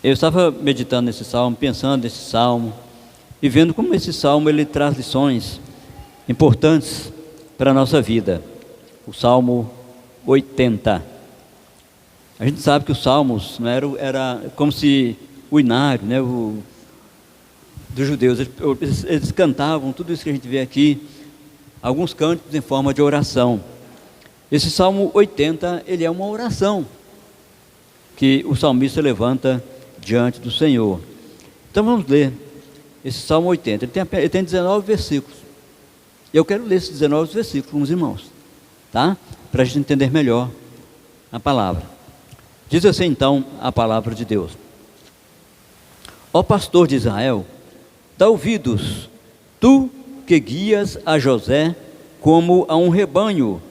Eu estava meditando nesse salmo, pensando nesse salmo e vendo como esse salmo ele traz lições importantes para a nossa vida. O Salmo 80. A gente sabe que os salmos não era como se o inário, né, dos judeus, eles cantavam tudo isso que a gente vê aqui, alguns cânticos em forma de oração. Esse Salmo 80, ele é uma oração que o salmista levanta diante do Senhor. Então vamos ler esse Salmo 80. Ele tem 19 versículos. Eu quero ler esses 19 versículos com os irmãos, tá? Para a gente entender melhor a palavra. Diz assim então a palavra de Deus: Ó pastor de Israel, dá ouvidos, tu que guias a José como a um rebanho,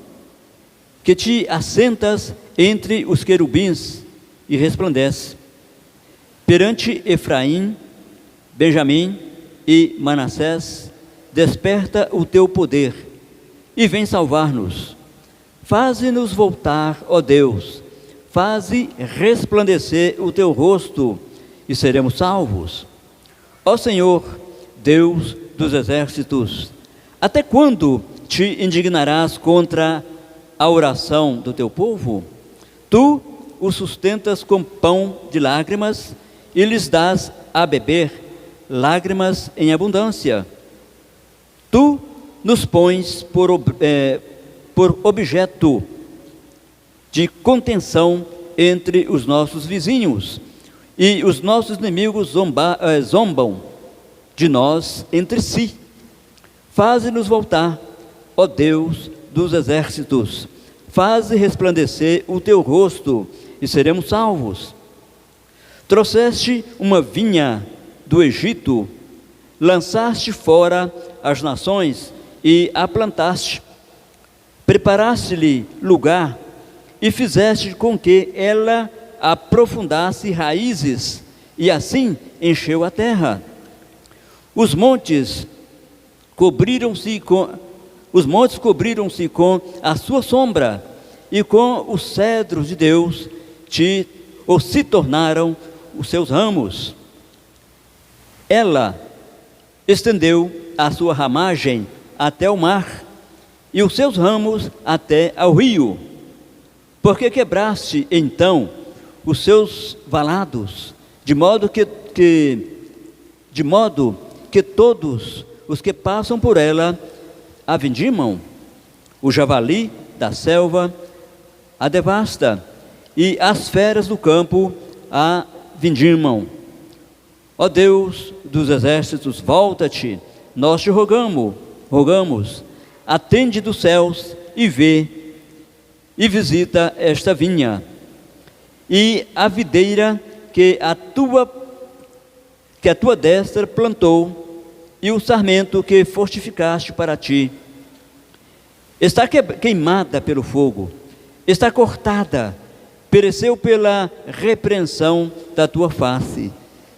que te assentas entre os querubins e resplandece. Perante Efraim, Benjamim e Manassés, desperta o teu poder e vem salvar-nos. Faze-nos voltar, ó Deus, faze resplandecer o teu rosto e seremos salvos. Ó Senhor, Deus dos exércitos, até quando te indignarás contra a oração do teu povo? Tu o sustentas com pão de lágrimas e lhes dás a beber lágrimas em abundância. Tu nos pões por objeto de contenção entre os nossos vizinhos, e os nossos inimigos zombam de nós entre si. Faze-nos voltar, ó Deus dos exércitos, faze resplandecer o teu rosto e seremos salvos. Trouxeste uma vinha do Egito, lançaste fora as nações e a plantaste, preparaste-lhe lugar e fizeste com que ela aprofundasse raízes, e assim encheu a terra. Os montes cobriram-se com a sua sombra, e com os cedros de Deus se tornaram os seus ramos. Ela estendeu a sua ramagem até o mar, e os seus ramos até ao rio. Porque quebraste então os seus valados, de modo que todos os que passam por ela a vindimam. O javali da selva a devasta, e as feras do campo a vindimam. Ó Deus dos exércitos, volta-te, nós te rogamos, atende dos céus e vê, e visita esta vinha, e a videira que a tua destra plantou, e o sarmento que fortificaste para ti. Está queimada pelo fogo, está cortada, pereceu pela repreensão da tua face.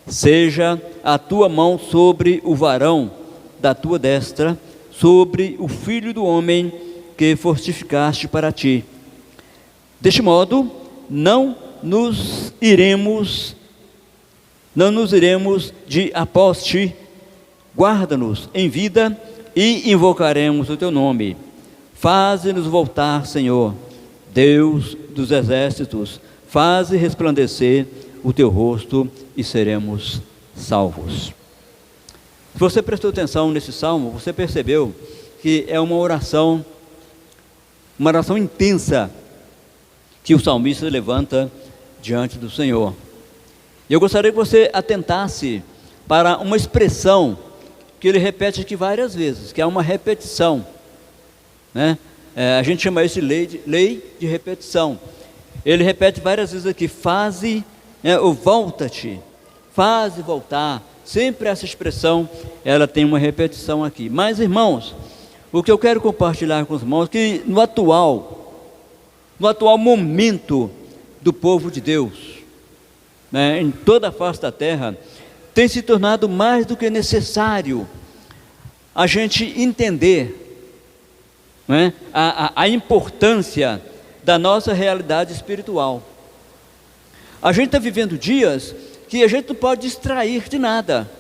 Seja a tua mão sobre o varão da tua destra, sobre o filho do homem que fortificaste para ti. Deste modo, não nos iremos de após ti. Guarda-nos em vida e invocaremos o teu nome. Faze-nos voltar, Senhor, Deus dos exércitos, faze resplandecer o teu rosto e seremos salvos. Se você prestou atenção nesse salmo, você percebeu que é uma oração intensa que o salmista levanta diante do Senhor. E eu gostaria que você atentasse para uma expressão que ele repete aqui várias vezes, que é uma repetição, né? A gente chama isso de lei de repetição. Ele repete várias vezes aqui, faze, ou volta-te, faze voltar. Sempre essa expressão, ela tem uma repetição aqui. Mas, irmãos, o que eu quero compartilhar com os irmãos é que no atual momento do povo de Deus, né, em toda a face da terra, tem se tornado mais do que necessário a gente entender, né, a importância da nossa realidade espiritual. A gente está vivendo dias que a gente não pode distrair de nada,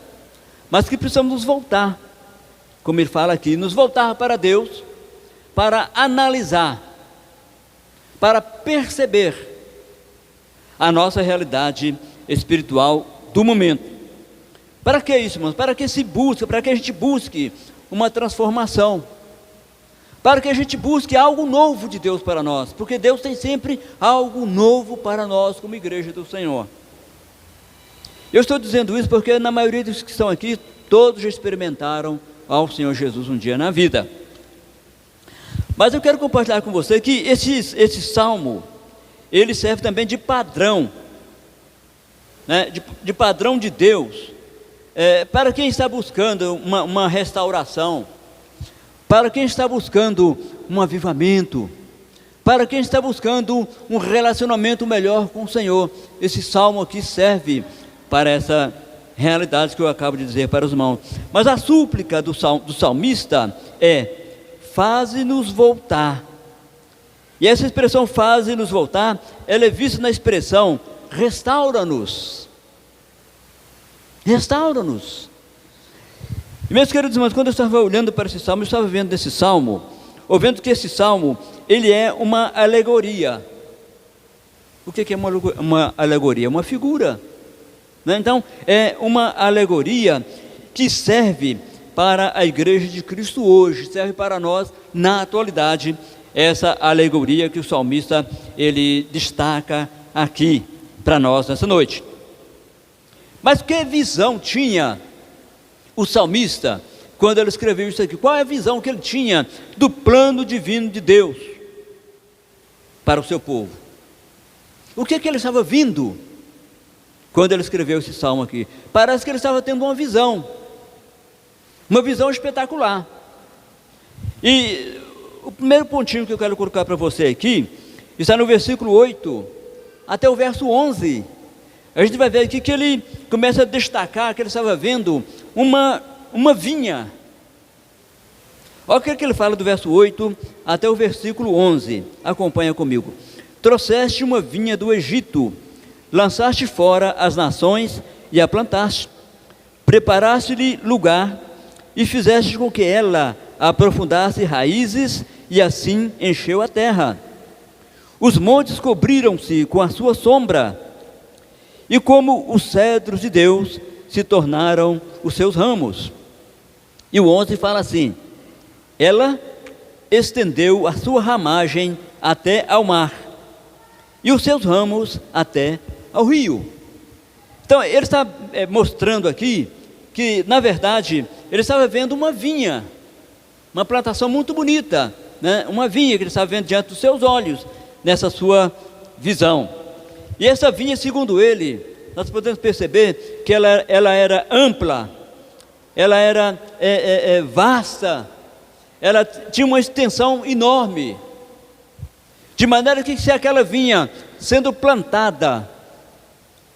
mas que precisamos nos voltar, como ele fala aqui, nos voltar para Deus, para analisar, para perceber a nossa realidade espiritual do momento. Para que isso, irmãos? Para que a gente busque uma transformação, para que a gente busque algo novo de Deus para nós, porque Deus tem sempre algo novo para nós como igreja do Senhor. Eu estou dizendo isso porque na maioria dos que estão aqui, todos já experimentaram ao Senhor Jesus um dia na vida. Mas eu quero compartilhar com você que esse salmo, ele serve também de padrão, né, de padrão de Deus, para quem está buscando uma restauração, para quem está buscando um avivamento, para quem está buscando um relacionamento melhor com o Senhor. Esse salmo aqui serve para essa realidade que eu acabo de dizer para os irmãos. Mas a súplica do salmista é: faze-nos voltar. E essa expressão faze-nos voltar, ela é vista na expressão restaura-nos. Restaura-nos. E meus queridos irmãos, quando eu estava olhando para esse salmo, eu estava vendo esse salmo, ou vendo que esse salmo, ele é uma alegoria. O que é uma alegoria? Uma figura, né? Então, é uma alegoria que serve para a igreja de Cristo hoje, serve para nós na atualidade, essa alegoria que o salmista, ele destaca aqui para nós nessa noite. Mas que visão tinha o salmista quando ele escreveu isso aqui? Qual é a visão que ele tinha do plano divino de Deus para o seu povo? O que ele estava vendo quando ele escreveu esse salmo aqui? Parece que ele estava tendo uma visão espetacular. E o primeiro pontinho que eu quero colocar para você aqui está no versículo 8 até o verso 11. A gente vai ver aqui que ele começa a destacar que ele estava vendo uma vinha. Olha o que ele fala do verso 8 até o versículo 11. Acompanha comigo. Trouxeste uma vinha do Egito, lançaste fora as nações e a plantaste, preparaste-lhe lugar e fizeste com que ela aprofundasse raízes e assim encheu a terra. Os montes cobriram-se com a sua sombra, e como os cedros de Deus se tornaram os seus ramos. E o 11 fala assim: ela estendeu a sua ramagem até ao mar, e os seus ramos até ao rio. Então ele está mostrando aqui que, na verdade, ele estava vendo uma vinha, uma plantação muito bonita, né? Uma vinha que ele estava vendo diante dos seus olhos, nessa sua visão. E essa vinha, segundo ele, nós podemos perceber que ela era ampla, ela era vasta, ela tinha uma extensão enorme, de maneira que se aquela vinha sendo plantada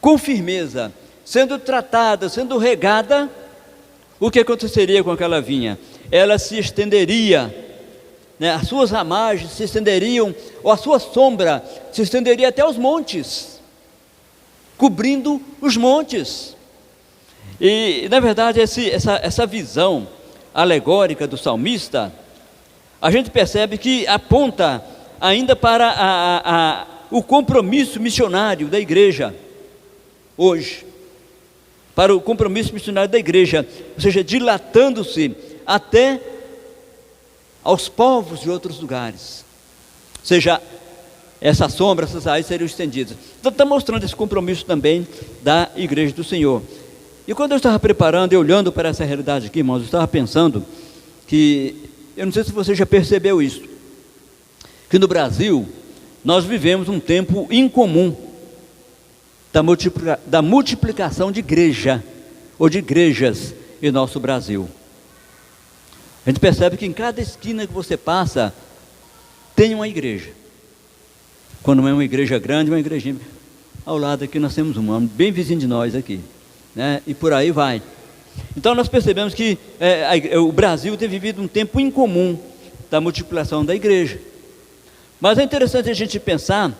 com firmeza, sendo tratada, sendo regada, o que aconteceria com aquela vinha? Ela se estenderia, né? As suas ramagens se estenderiam, ou a sua sombra se estenderia até os montes, cobrindo os montes. E na verdade essa visão alegórica do salmista, a gente percebe que aponta ainda para o compromisso missionário da igreja hoje, para o compromisso missionário da igreja, ou seja, dilatando-se até aos povos de outros lugares, ou seja, essa sombra, essas raízes seriam estendidas. Então está mostrando esse compromisso também da igreja do Senhor. E quando eu estava preparando e olhando para essa realidade aqui, irmãos, eu estava pensando que, eu não sei se você já percebeu isso, que no Brasil nós vivemos um tempo incomum da multiplicação de igreja, ou de igrejas em nosso Brasil. A gente percebe que em cada esquina que você passa, tem uma igreja. Quando é uma igreja grande, uma igrejinha. Ao lado aqui nós temos uma, bem vizinho de nós aqui, né? E por aí vai. Então nós percebemos que o Brasil tem vivido um tempo incomum da multiplicação da igreja. Mas é interessante a gente pensar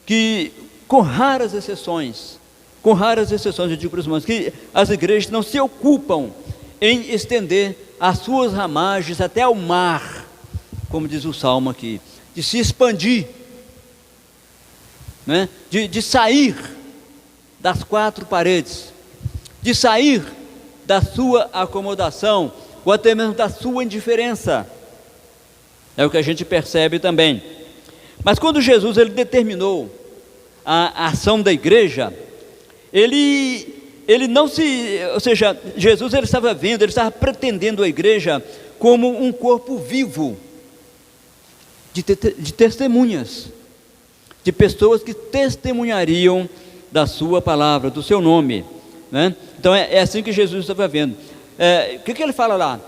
que com raras exceções, eu digo para os irmãos, que as igrejas não se ocupam em estender as suas ramagens até ao mar, como diz o Salmo aqui, de se expandir, né? de sair das quatro paredes, de sair da sua acomodação, ou até mesmo da sua indiferença. É o que a gente percebe também. Mas quando Jesus ele determinou a ação da igreja, ele não se, ou seja, Jesus ele estava pretendendo a igreja como um corpo vivo de testemunhas, de pessoas que testemunhariam da sua palavra, do seu nome, né? Então é assim que Jesus estava vendo. O que ele fala lá?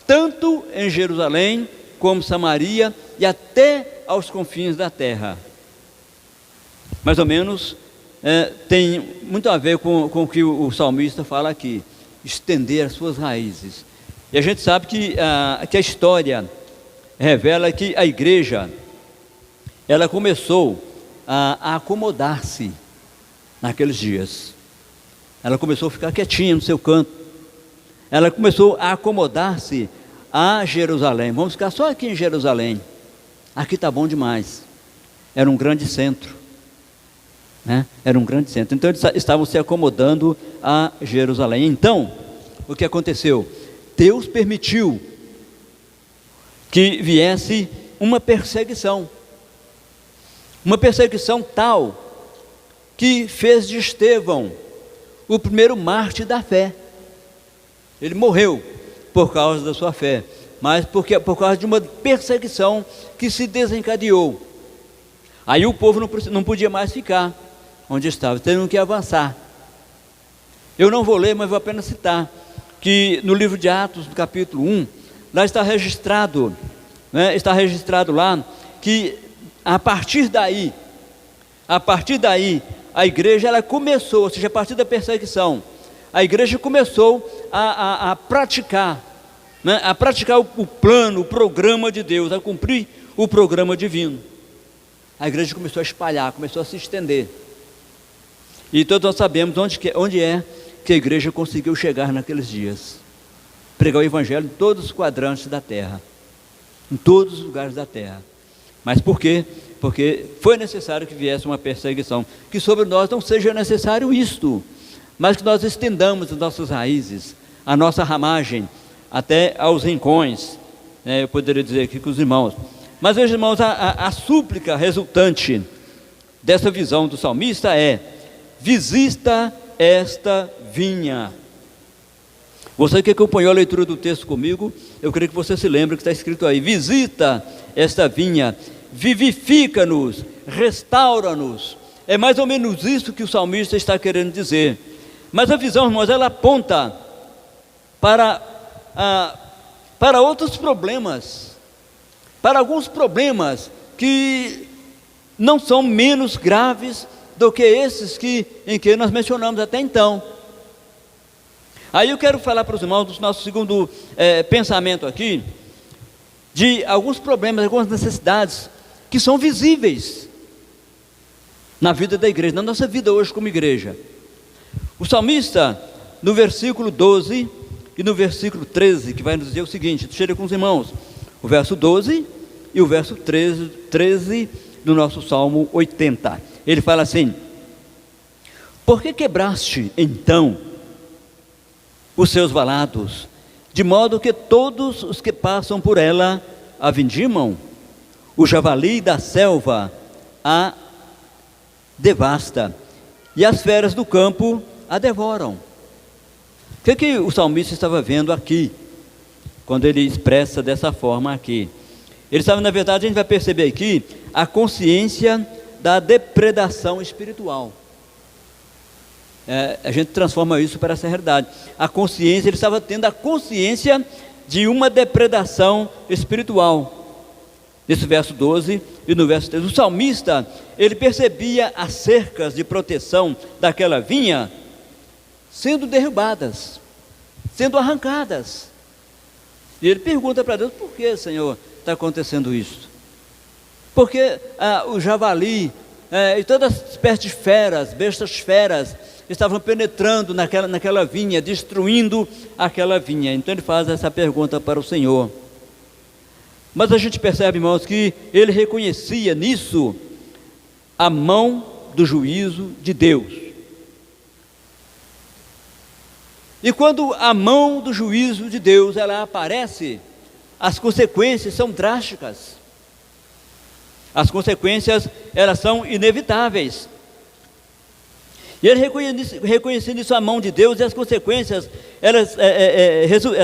Tanto em Jerusalém como Samaria e até aos confins da terra. Mais ou menos tem muito a ver com o que o salmista fala aqui, estender as suas raízes. E a gente sabe que a história revela que a igreja ela começou a acomodar-se naqueles dias. Ela começou a ficar quietinha no seu canto. Ela começou a acomodar-se a Jerusalém. Vamos ficar só aqui em Jerusalém. Aqui está bom demais. Era um grande centro, né? Era um grande centro. Então eles estavam se acomodando a Jerusalém. Então, o que aconteceu? Deus permitiu que viesse uma perseguição tal que fez de Estevão o primeiro mártir da fé. Ele morreu por causa da sua fé, mas por causa de uma perseguição que se desencadeou. Aí o povo não podia mais ficar onde estava, tendo que avançar. Eu não vou ler, mas vou apenas citar que no livro de Atos, no capítulo 1, lá está registrado, né, lá que a partir daí a igreja ela começou, ou seja, a partir da perseguição, a igreja começou a praticar, né, o plano, o programa de Deus, a cumprir o programa divino. A igreja começou a espalhar, começou a se estender. E todos nós sabemos onde é que a igreja conseguiu chegar naqueles dias. Pregar o evangelho em todos os quadrantes da terra, em todos os lugares da terra. Mas por quê? Porque foi necessário que viesse uma perseguição. Que sobre nós não seja necessário isto, mas que nós estendamos as nossas raízes, a nossa ramagem, até aos rincões, né? Eu poderia dizer aqui com os irmãos. Mas, meus irmãos, a súplica resultante dessa visão do salmista é: visita esta vinha. Você que acompanhou a leitura do texto comigo, eu creio que você se lembra que está escrito aí: visita esta vinha, vivifica-nos, restaura-nos. É mais ou menos isso que o salmista está querendo dizer. Mas a visão, irmãos, ela aponta para outros problemas, para alguns problemas que não são menos graves do que esses em que nós mencionamos até então. Aí eu quero falar para os irmãos do nosso segundo pensamento aqui, de alguns problemas, algumas necessidades que são visíveis na vida da igreja, na nossa vida hoje como igreja. O salmista, no versículo 12 e no versículo 13, que vai nos dizer o seguinte, cheira com os irmãos, o verso 12 e o verso 13 do nosso Salmo 80. Ele fala assim: por que quebraste então os seus valados, de modo que todos os que passam por ela a vindimam? O javali da selva a devasta, e as feras do campo a devoram. O que o salmista estava vendo aqui, quando ele expressa dessa forma aqui? Ele estava, na verdade, a gente vai perceber aqui a consciência da depredação espiritual. A gente transforma isso para essa realidade. A consciência, ele estava tendo a consciência de uma depredação espiritual. Nesse verso 12 e no verso 13, o salmista, ele percebia as cercas de proteção daquela vinha sendo derrubadas, sendo arrancadas. E ele pergunta para Deus: por que, Senhor, está acontecendo isso? Porque o javali e todas as espécies de feras, bestas feras, estavam penetrando naquela vinha, destruindo aquela vinha. Então ele faz essa pergunta para o Senhor. Mas a gente percebe, irmãos, que ele reconhecia nisso a mão do juízo de Deus. E quando a mão do juízo de Deus ela aparece, as consequências são drásticas. As consequências elas são inevitáveis. E ele reconhecendo isso a mão de Deus, e as consequências elas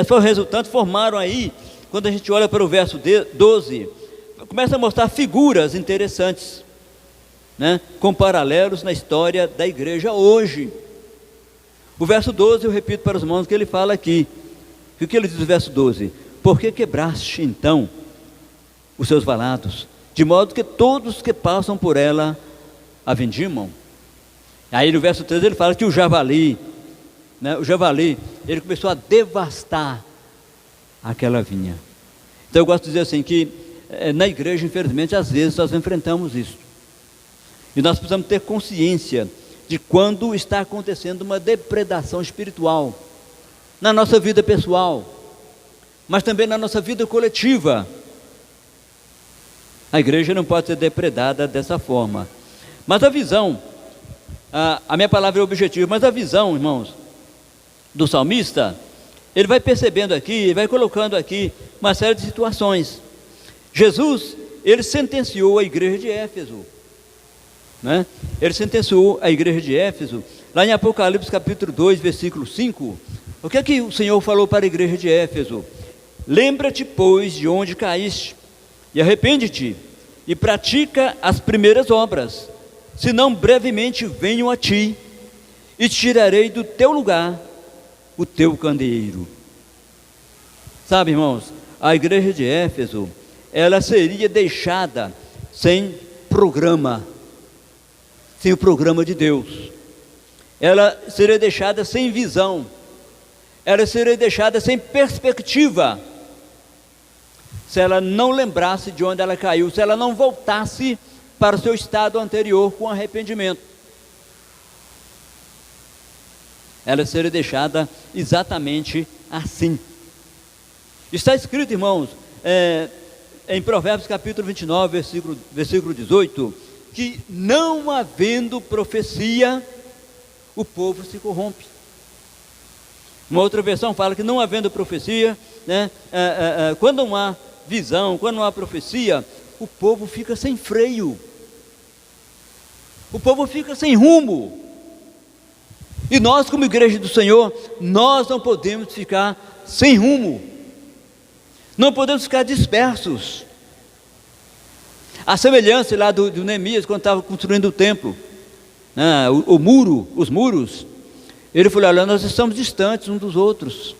foram resultantes, formaram aí, quando a gente olha para o verso 12, começa a mostrar figuras interessantes, né, com paralelos na história da igreja hoje. O verso 12, eu repito para os irmãos que ele fala aqui. O que ele diz no verso 12? Por que quebraste então os seus valados, de modo que todos que passam por ela a vindimam? Aí no verso 13 ele fala que o javali, né, ele começou a devastar aquela vinha. Então eu gosto de dizer assim, que na igreja, infelizmente, às vezes nós enfrentamos isso. E nós precisamos ter consciência de quando está acontecendo uma depredação espiritual, na nossa vida pessoal, mas também na nossa vida coletiva. A igreja não pode ser depredada dessa forma. Mas a visão, a minha palavra é objetivo, mas a visão, irmãos, do salmista, ele vai percebendo aqui, vai colocando aqui uma série de situações. Jesus, ele sentenciou a igreja de Éfeso, né? Ele sentenciou a igreja de Éfeso, lá em Apocalipse capítulo 2, versículo 5, o que é que o Senhor falou para a igreja de Éfeso? Lembra-te, pois, de onde caíste, e arrepende-te, e pratica as primeiras obras, senão brevemente venho a ti, e tirarei do teu lugar o teu candeeiro. Sabe, irmãos, a igreja de Éfeso, ela seria deixada sem programa, sem o programa de Deus. Ela seria deixada sem visão, ela seria deixada sem perspectiva, se ela não lembrasse de onde ela caiu, se ela não voltasse para o seu estado anterior com arrependimento. Ela seria deixada exatamente assim. Está escrito, irmãos, em Provérbios capítulo 29, versículo 18, que não havendo profecia, o povo se corrompe. Uma outra versão fala que não havendo profecia, né, quando não há visão, quando não há profecia, o povo fica sem freio, o povo fica sem rumo. E nós, como igreja do Senhor, nós não podemos ficar sem rumo, não podemos ficar dispersos. A semelhança lá do Neemias, quando estava construindo o templo, né, os muros, ele falou: olha, nós estamos distantes uns dos outros,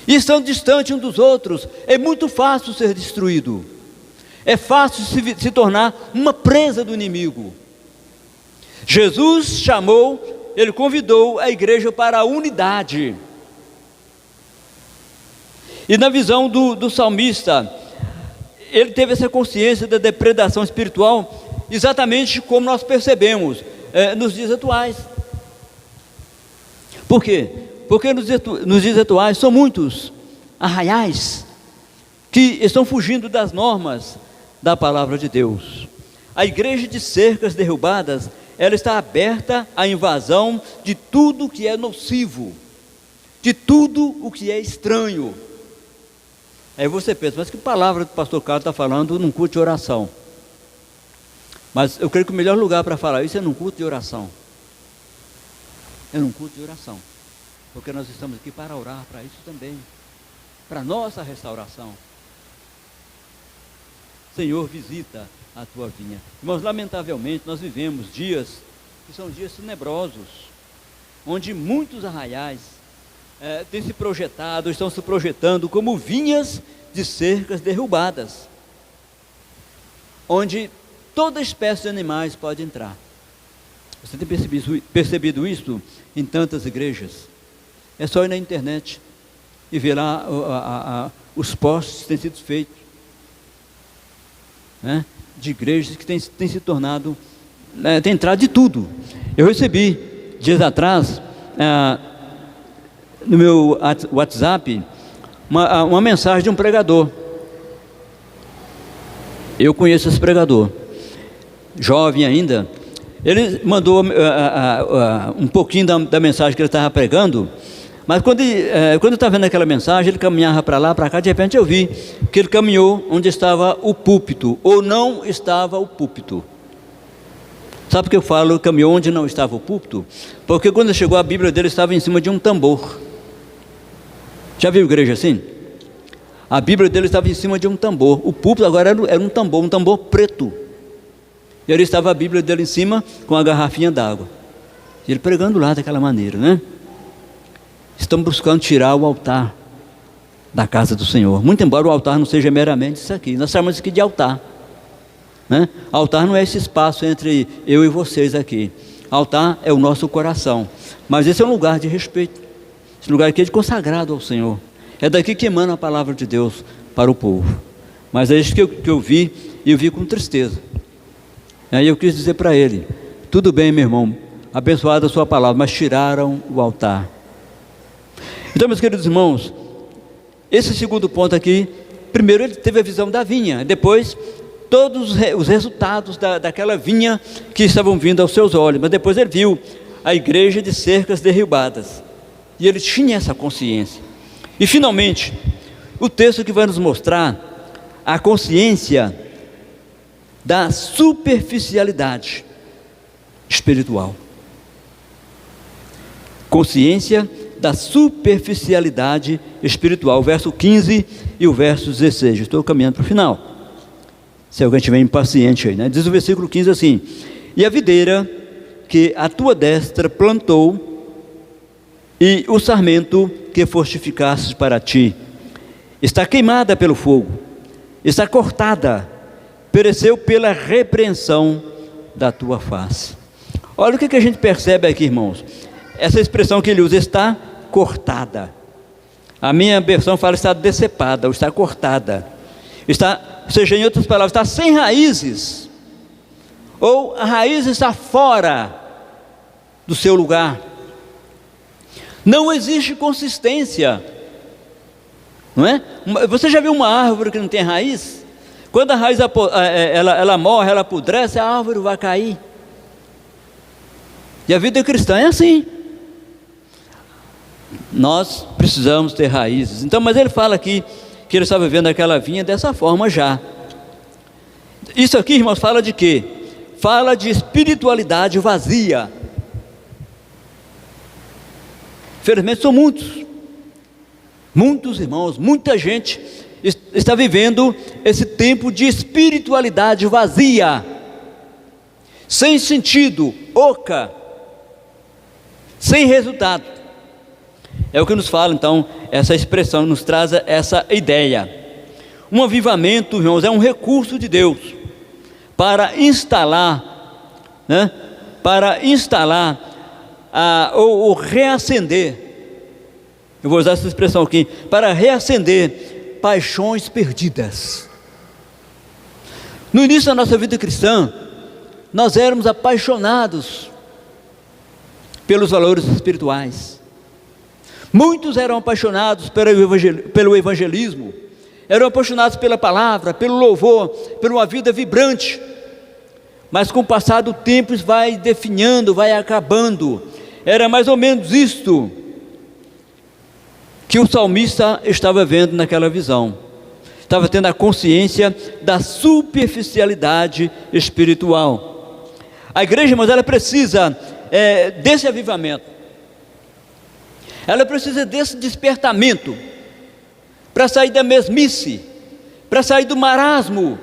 e estando distantes uns dos outros, é muito fácil ser destruído, é fácil se tornar uma presa do inimigo. Jesus chamou, ele convidou a igreja para a unidade. E na visão do salmista, ele teve essa consciência da depredação espiritual, exatamente como nós percebemos nos dias atuais. Por quê? Porque nos dias atuais são muitos arraiais que estão fugindo das normas da palavra de Deus. A igreja de cercas derrubadas, ela está aberta à invasão de tudo que é nocivo, de tudo o que é estranho. Aí você pensa, mas que palavra o pastor Carlos está falando num culto de oração? Mas eu creio que o melhor lugar para falar isso é num culto de oração. É num culto de oração, porque nós estamos aqui para orar para isso também, para nossa restauração. Senhor, visita a tua vinha. Irmãos, lamentavelmente nós vivemos dias que são dias tenebrosos, onde muitos arraiais têm se projetado, estão se projetando como vinhas de cercas derrubadas, onde toda espécie de animais pode entrar. Você tem percebido isso em tantas igrejas? É só ir na internet e ver lá os posts que têm sido feitos, né? de igrejas que tem se tornado, tem entrado de tudo. Eu recebi, dias atrás, no meu WhatsApp, uma mensagem de um pregador. Eu conheço esse pregador, jovem ainda. Ele mandou um pouquinho da mensagem que ele estava pregando, mas quando eu estava vendo aquela mensagem, ele caminhava para lá, para cá, de repente eu vi que ele caminhou onde estava o púlpito, ou não estava o púlpito. Sabe por que eu falo caminhou onde não estava o púlpito? Porque quando ele chegou, a Bíblia dele estava em cima de um tambor. Já viu igreja assim? A Bíblia dele estava em cima de um tambor. O púlpito agora era um tambor preto. E ali estava a Bíblia dele em cima com a garrafinha d'água. E ele pregando lá daquela maneira, né? Estão buscando tirar o altar da casa do Senhor. Muito embora o altar não seja meramente isso aqui. Nós chamamos isso aqui de altar, né? Altar não é esse espaço entre eu e vocês aqui. Altar é o nosso coração. Mas esse é um lugar de respeito. Esse lugar aqui é consagrado ao Senhor. É daqui que emana a palavra de Deus para o povo. Mas é isso que eu vi, e eu vi com tristeza. Aí eu quis dizer para ele: tudo bem, meu irmão, abençoada a sua palavra, mas tiraram o altar. Então, meus queridos irmãos, esse segundo ponto aqui, primeiro ele teve a visão da vinha, depois todos os resultados daquela vinha que estavam vindo aos seus olhos, mas depois ele viu a igreja de cercas derribadas, e ele tinha essa consciência. E finalmente, o texto que vai nos mostrar a consciência da superficialidade espiritual. Consciência da superficialidade espiritual, o verso 15 e o verso 16. Estou caminhando para o final, se alguém estiver impaciente aí, né? Diz o versículo 15 assim: e a videira que a tua destra plantou, e o sarmento que fortificastes para ti, está queimada pelo fogo, está cortada, pereceu pela repreensão da tua face. Olha o que a gente percebe aqui, irmãos. Essa expressão que ele usa, está cortada. A minha versão fala está decepada, ou está cortada. Ou seja, em outras palavras, está sem raízes, ou a raiz está fora do seu lugar. Não existe consistência, não é? Você já viu uma árvore que não tem raiz? Quando a raiz ela morre, ela apodrece, a árvore vai cair. E a vida cristã é assim. Nós precisamos ter raízes. Então, mas ele fala aqui que ele estava vivendo aquela vinha dessa forma já. Isso aqui, irmãos, fala de quê? Fala de espiritualidade vazia. Infelizmente são muitos irmãos, muita gente está vivendo esse tempo de espiritualidade vazia, sem sentido, oca, sem resultado. É o que nos fala então essa expressão, nos traz essa ideia. Um avivamento, irmãos, é um recurso de Deus para instalar, né? Para instalar ou reacender, eu vou usar essa expressão aqui, para reacender paixões perdidas. No início da nossa vida cristã, nós éramos apaixonados pelos valores espirituais. Muitos eram apaixonados pelo evangelismo, eram apaixonados pela palavra, pelo louvor, por uma vida vibrante. Mas com o passar do tempo isso vai definhando, vai acabando. Era mais ou menos isto que o salmista estava vendo naquela visão. Estava tendo a consciência da superficialidade espiritual. A igreja, mas ela precisa desse avivamento. Ela precisa desse despertamento para sair da mesmice, para sair do marasmo,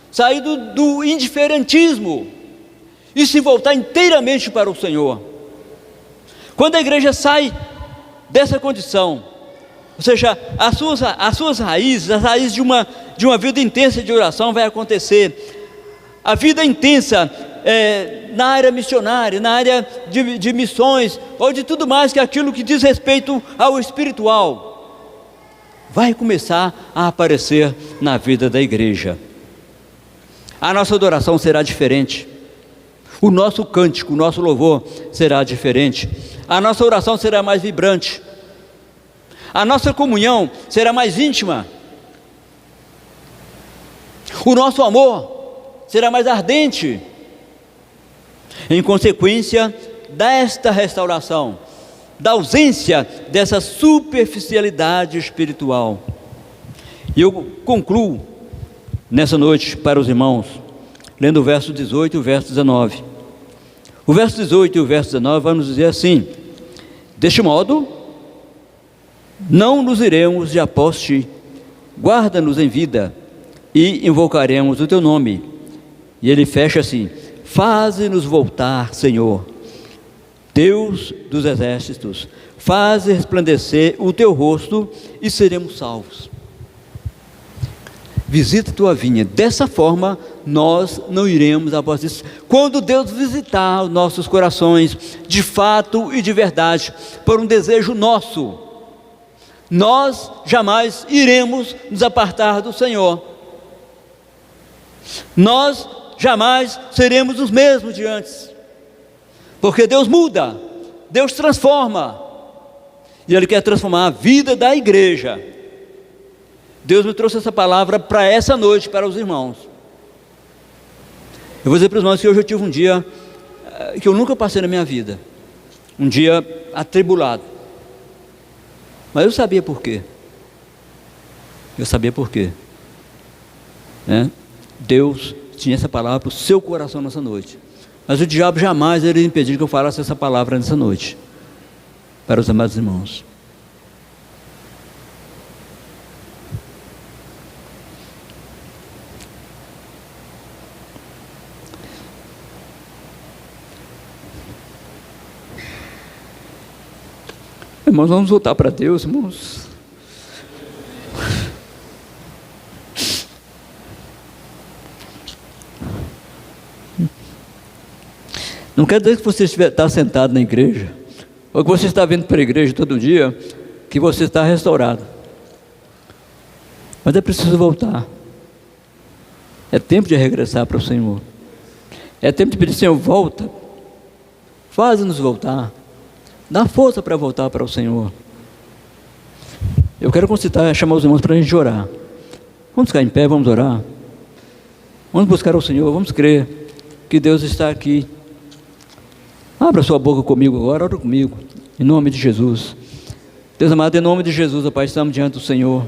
sair do indiferentismo e se voltar inteiramente para o Senhor. Quando a igreja sai dessa condição, ou seja, as suas raízes, as raízes de uma vida intensa de oração vai acontecer. A vida intensa na área missionária, na área de missões, ou de tudo mais que aquilo que diz respeito ao espiritual, vai começar a aparecer na vida da igreja. A nossa adoração será diferente. O nosso cântico, o nosso louvor será diferente. A nossa oração será mais vibrante. A nossa comunhão será mais íntima. O nosso amor será mais ardente. Em consequência desta restauração, da ausência dessa superficialidade espiritual. E eu concluo nessa noite para os irmãos, lendo o verso 18 e o verso 19. O verso 18 e o verso 19 vai nos dizer assim: deste modo, não nos iremos de após ti, guarda-nos em vida, e invocaremos o teu nome. E ele fecha assim: faze-nos voltar, Senhor, Deus dos exércitos, faze resplandecer o teu rosto e seremos salvos. Visita a tua vinha. Dessa forma nós não iremos após isso. Quando Deus visitar os nossos corações, de fato e de verdade, por um desejo nosso, nós jamais iremos nos apartar do Senhor. Nós jamais seremos os mesmos de antes, porque Deus muda, Deus transforma, e Ele quer transformar a vida da igreja. Deus me trouxe essa palavra para essa noite, para os irmãos. Eu vou dizer para os irmãos que hoje eu tive um dia que eu nunca passei na minha vida, um dia atribulado, mas eu sabia por quê. Deus tinha essa palavra para o seu coração nessa noite, mas o diabo jamais iria impedir que eu falasse essa palavra nessa noite, para os amados irmãos. Irmãos, vamos voltar para Deus, irmãos. Não quer dizer que você está sentado na igreja, ou que você está vindo para a igreja todo dia, que você está restaurado. Mas é preciso voltar. É tempo de regressar para o Senhor. É tempo de pedir: Senhor, volta. Faz-nos voltar. Dá força para voltar para o Senhor. Eu quero chamar os irmãos para a gente orar. Vamos ficar em pé, vamos orar. Vamos buscar o Senhor, vamos crer que Deus está aqui. Abra sua boca comigo agora, ora comigo, em nome de Jesus. Deus amado, em nome de Jesus, ó Pai, estamos diante do Senhor.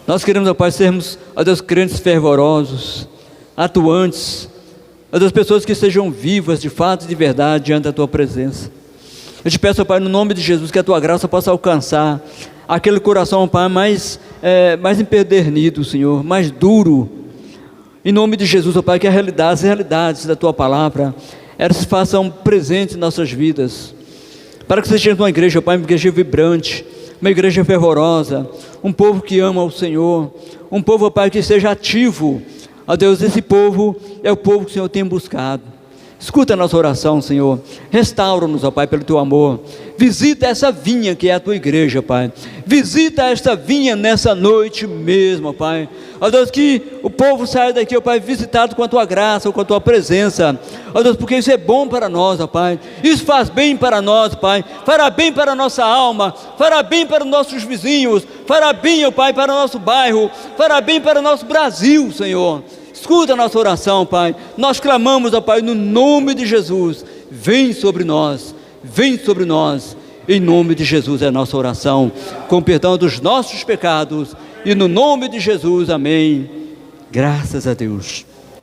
Nós queremos, ó Pai, sermos, ó Deus, crentes fervorosos, atuantes, ó Deus, pessoas que sejam vivas de fato e de verdade diante da Tua presença. Eu te peço, ó Pai, no nome de Jesus, que a Tua graça possa alcançar aquele coração, ó Pai, mais empedernido, Senhor, mais duro. Em nome de Jesus, ó Pai, que as realidades da Tua palavra, elas se façam presentes em nossas vidas, para que sejamos uma igreja, ó Pai, uma igreja vibrante, uma igreja fervorosa, um povo que ama o Senhor, um povo, ó Pai, que seja ativo. Ó Deus, esse povo é o povo que o Senhor tem buscado. Escuta a nossa oração, Senhor. Restaura-nos, ó Pai, pelo Teu amor. Visita essa vinha que é a Tua igreja, Pai. Visita esta vinha nessa noite mesmo, ó Pai. Ó Deus, que o povo saia daqui, ó Pai, visitado com a Tua graça, com a Tua presença. Ó Deus, porque isso é bom para nós, ó Pai. Isso faz bem para nós, Pai. Fará bem para a nossa alma. Fará bem para os nossos vizinhos. Fará bem, ó Pai, para o nosso bairro. Fará bem para o nosso Brasil, Senhor. Escuta a nossa oração, Pai. Nós clamamos, ó Pai, no nome de Jesus. Vem sobre nós, em nome de Jesus é a nossa oração, com perdão dos nossos pecados, e no nome de Jesus, amém. Graças a Deus.